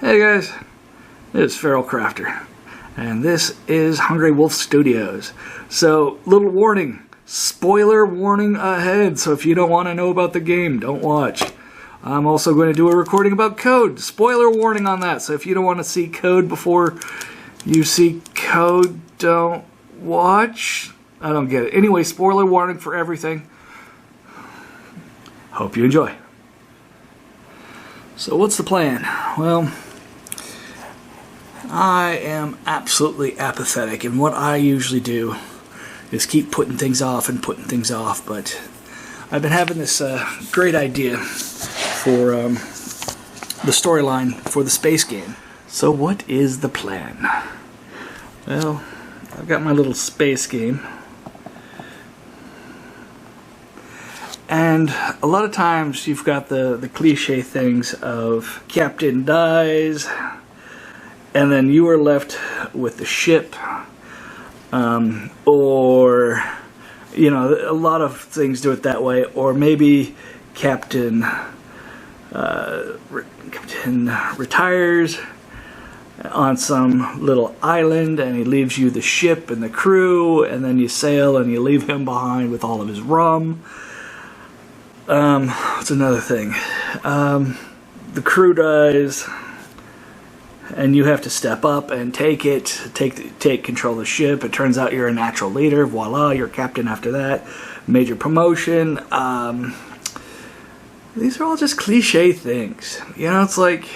Hey guys, it's Feral Crafter, and this is Hungry Wolf Studios. So, little warning, spoiler warning ahead, so if you don't want to know about the game, don't watch. I'm also going to do a recording about code, spoiler warning on that, so if you don't want to see code before you see code, don't watch. I don't get it. Anyway, spoiler warning for everything. Hope you enjoy. So what's the plan? Well, I am absolutely apathetic, and what I usually do is keep putting things off, but I've been having this great idea for the storyline for the space game. So what is the plan? Well, I've got my little space game, and a lot of times you've got the cliche things of Captain dies, and then you are left with the ship, or, you know, a lot of things do it that way, or maybe Captain retires on some little island and he leaves you the ship and the crew, and then you sail and you leave him behind with all of his rum. What's another thing? The crew dies, and you have to step up and take control of the ship. It turns out you're a natural leader. Voila, you're captain after that. Major promotion. These are all just cliche things. You know, it's like...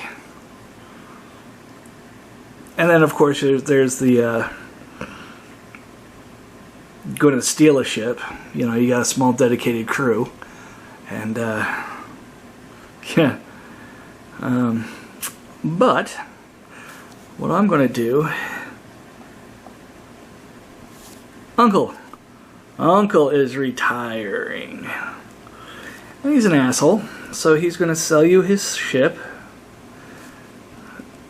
And then, of course, there's the... going to steal a ship. You know, you got a small dedicated crew. And, yeah. But... what I'm going to do... Uncle is retiring. And he's an asshole, so he's going to sell you his ship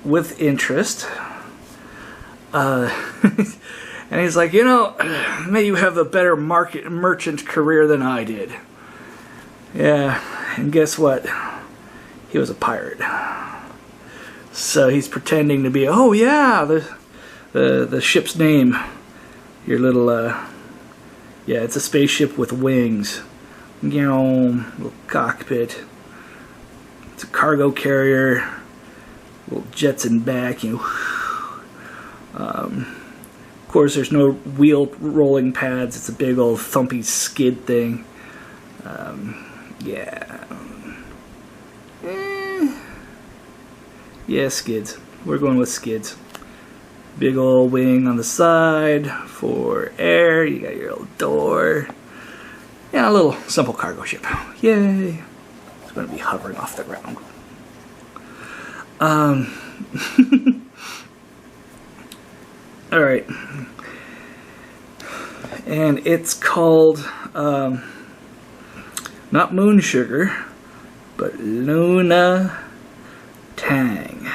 with interest. And he's like, you know, may you have a better merchant career than I did. Yeah, and guess what? He was a pirate. So he's pretending to be, oh yeah, the ship's name. Your little, yeah, it's a spaceship with wings. You know, little cockpit. It's a cargo carrier. Little jets and back, you know. Of course, there's no wheel rolling pads. It's a big old thumpy skid thing. Yeah. Yeah, skids. We're going with skids. Big old wing on the side for air. You got your little door. Yeah, a little simple cargo ship. Yay. It's going to be hovering off the ground. Alright. And it's called, not Moon Sugar, but Luna Tang.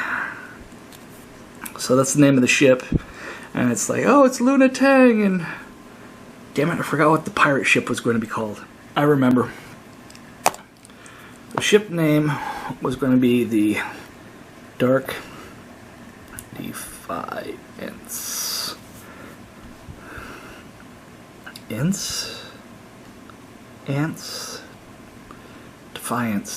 So that's the name of the ship, and it's like, oh, it's Luna Tang, and damn it, I forgot what the pirate ship was going to be called. I remember. The ship name was going to be the Dark Defiance.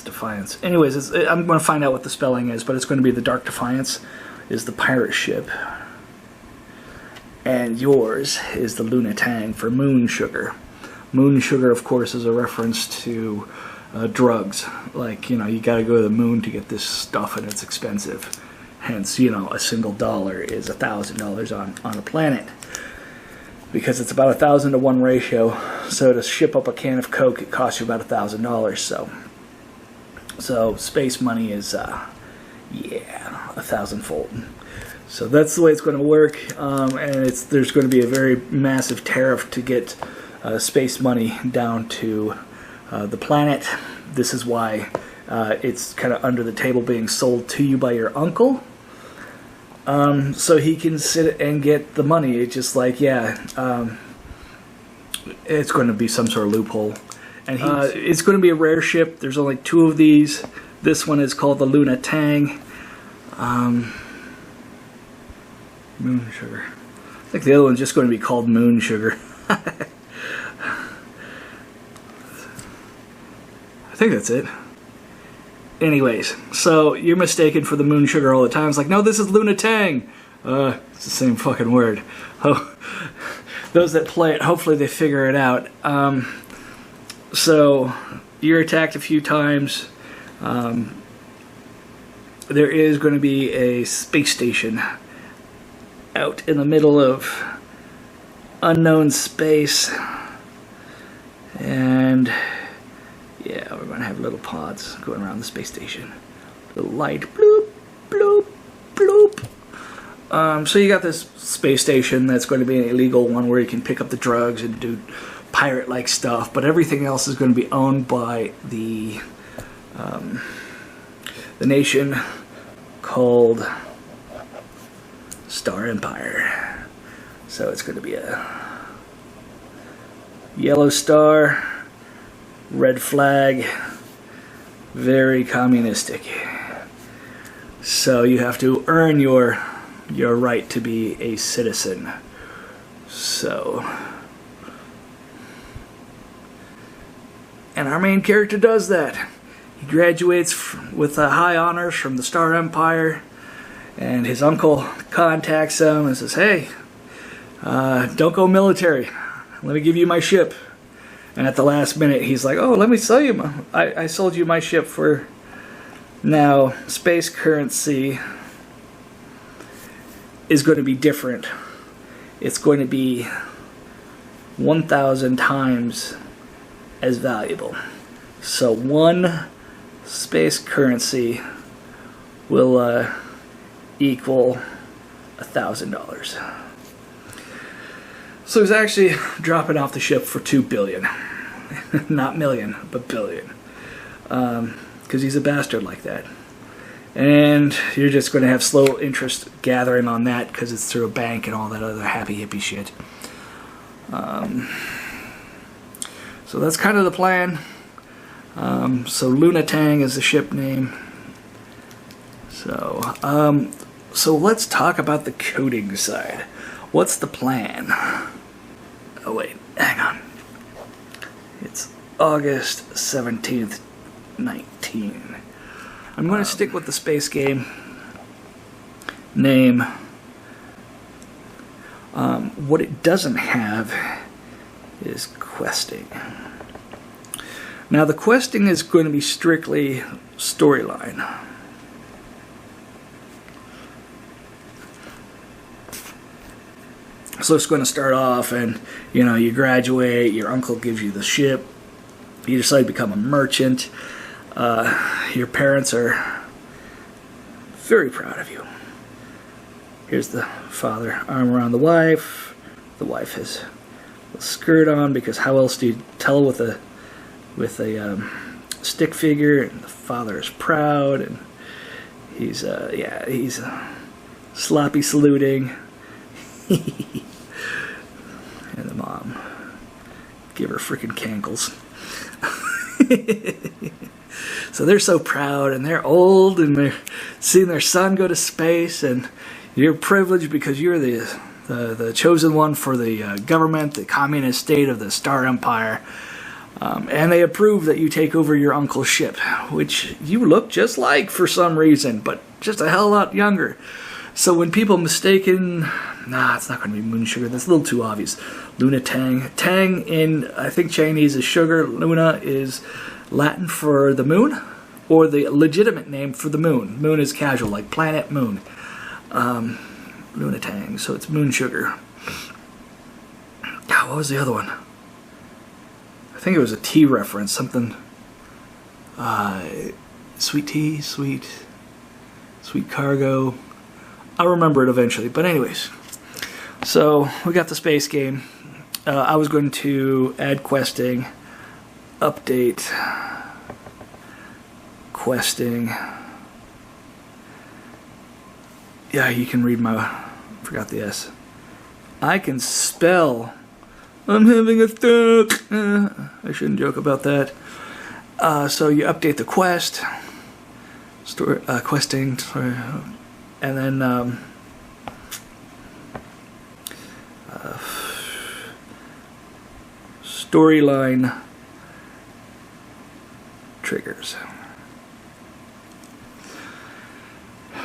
Defiance. Anyways, I'm going to find out what the spelling is, but it's going to be the Dark Defiance is the pirate ship. And yours is the Luna Tang for Moon Sugar. Moon Sugar, of course, is a reference to drugs. Like, you know, you got to go to the moon to get this stuff, and it's expensive. Hence, you know, a single dollar is $1,000 on a planet. Because it's about 1,000 to 1 ratio. So to ship up a can of Coke, it costs you about $1,000. So space money is, yeah, 1,000-fold. So that's the way it's going to work, and there's going to be a very massive tariff to get space money down to the planet. This is why it's kind of under the table being sold to you by your uncle. So he can sit and get the money. It's just like, yeah, it's going to be some sort of loophole. And it's going to be a rare ship. There's only 2 of these. This one is called the Luna Tang. Moon sugar. I think the other one's just going to be called moon sugar. I think that's it. Anyways, so you're mistaken for the moon sugar all the time. It's like, no, this is Luna Tang. It's the same fucking word. Oh, those that play it, hopefully they figure it out. So you're attacked a few times. There is going to be a space station out in the middle of unknown space, and yeah, we're going to have little pods going around the space station. Little light, bloop, bloop, bloop. So you got this space station that's going to be an illegal one where you can pick up the drugs and do pirate-like stuff, but everything else is going to be owned by the nation called Star Empire. So it's going to be a yellow star, red flag, very communistic. So you have to earn your right to be a citizen. So, and our main character does that. He graduates with high honors from the Star Empire, and his uncle contacts him and says, hey, don't go military. Let me give you my ship. And at the last minute, he's like, oh, let me sell you I sold you my ship for now. Space currency is going to be different. It's going to be 1,000 times as valuable. So one space currency will equal $1,000. So he's actually dropping off the ship for $2 billion. Not million, but billion. Because he's a bastard like that. And you're just going to have slow interest gathering on that because it's through a bank and all that other happy hippie shit. So that's kind of the plan. So Luna Tang is the ship name. So let's talk about the coding side. What's the plan? Oh wait, hang on. It's August 17th, 19. I'm going to stick with the space game name. What it doesn't have is questing. Now the questing is going to be strictly storyline. So it's going to start off and, you know, you graduate, your uncle gives you the ship, you decide to become a merchant, your parents are very proud of you. Here's the father, arm around the wife has a skirt on because how else do you tell with a stick figure, and the father is proud, and he's sloppy saluting. And the mom, give her freaking cankles. So they're so proud, and they're old, and they're seeing their son go to space, and you're privileged because you're the chosen one for the government, the communist state of the Star Empire. And they approve that you take over your uncle's ship, which you look just like for some reason, but just a hell of a lot younger. So when people mistaken, nah, it's not going to be moon sugar. That's a little too obvious. Luna Tang. Tang in, I think Chinese is sugar. Luna is Latin for the moon, or the legitimate name for the moon. Moon is casual, like planet moon. Luna Tang, so it's moon sugar. God, what was the other one? I think it was a tea reference, something. Sweet tea, sweet cargo. I'll remember it eventually, but anyways. So we got the space game. I was going to add questing, update, questing. Yeah, you can read my, forgot the S. I can spell. I'm having a stroke. I shouldn't joke about that. So you update the quest, questing, and then storyline triggers.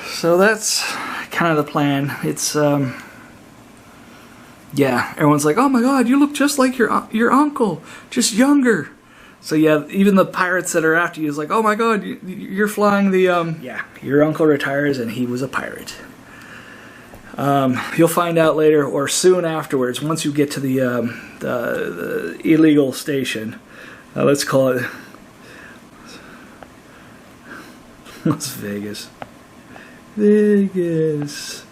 So that's kind of the plan. It's yeah, everyone's like, "Oh my God, you look just like your uncle, just younger." So yeah, even the pirates that are after you is like, "Oh my God, you're flying the yeah, your uncle retires and he was a pirate." You'll find out later or soon afterwards, once you get to the illegal station. Let's call it Las Vegas. Vegas.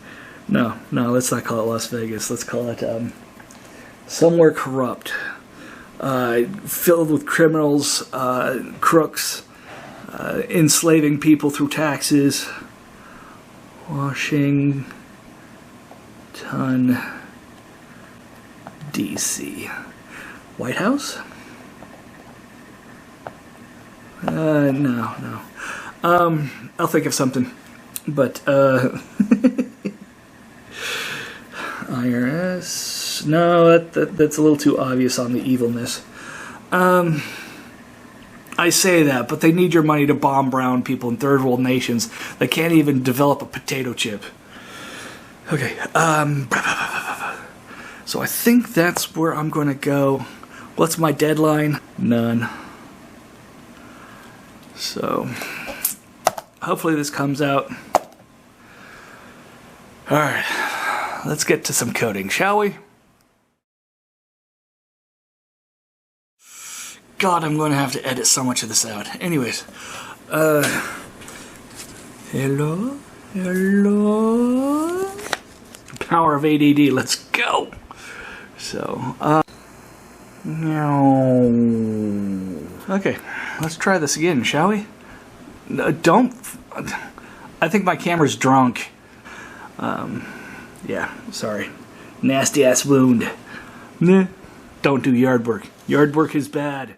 No, let's not call it Las Vegas. Let's call it somewhere corrupt, filled with criminals, crooks, enslaving people through taxes. Washington, D.C. White House? No. I'll think of something. But, IRS... No, that's a little too obvious on the evilness. I say that, but they need your money to bomb brown people in third world nations that can't even develop a potato chip. Okay, so I think that's where I'm going to go. What's my deadline? None. So, hopefully this comes out. Alright, let's get to some coding, shall we? God, I'm going to have to edit so much of this out. Anyways, hello? Power of ADD, let's go! So, okay, let's try this again, shall we? Don't... I think my camera's drunk. Yeah, sorry. Nasty ass wound. Nah, don't do yard work. Yard work is bad.